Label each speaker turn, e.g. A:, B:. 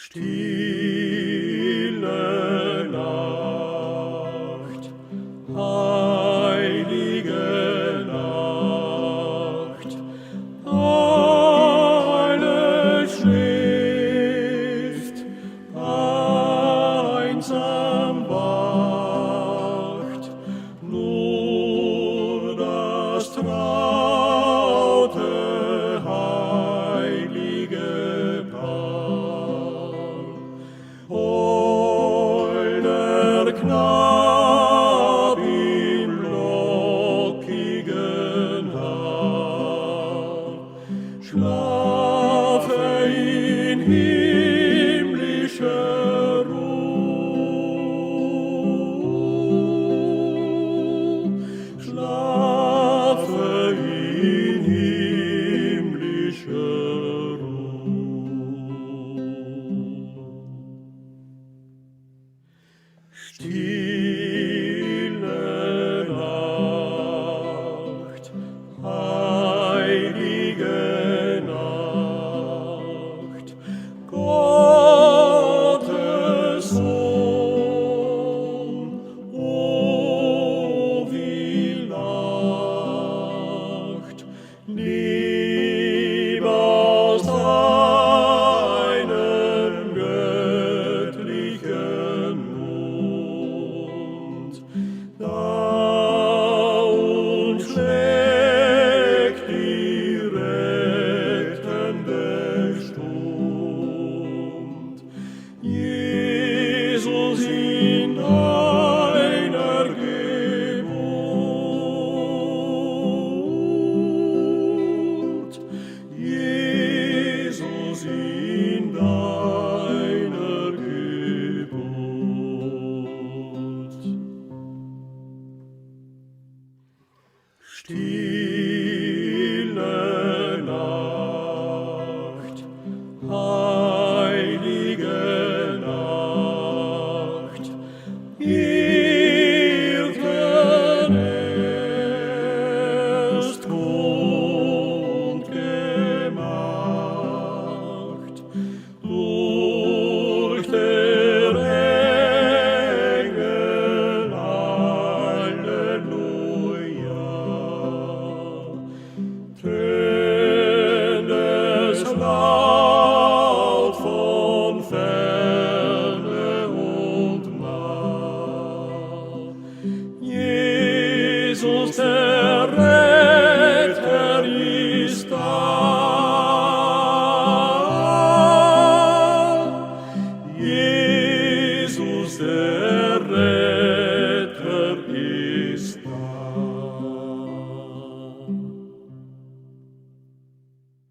A: Stille Nacht, heilige Nacht, alles schläft, einsam wacht, nur das traute, heilige Paar. Holder Knab im lockigen Haar, schlafe in himmlischer Ruh, schlafe in himmlischer Stille Nacht, heilige Nacht, Gottes Sohn, o wie Nacht, lieb aus deinem göttlichen Mund, da uns schlägt die rettende Stund. Jesus in deiner Geburt, Jesus in deiner Geburt. Stille Nacht, heilige Nacht, Hirten erst kundgemacht, durch der Engel Halleluja, Töne des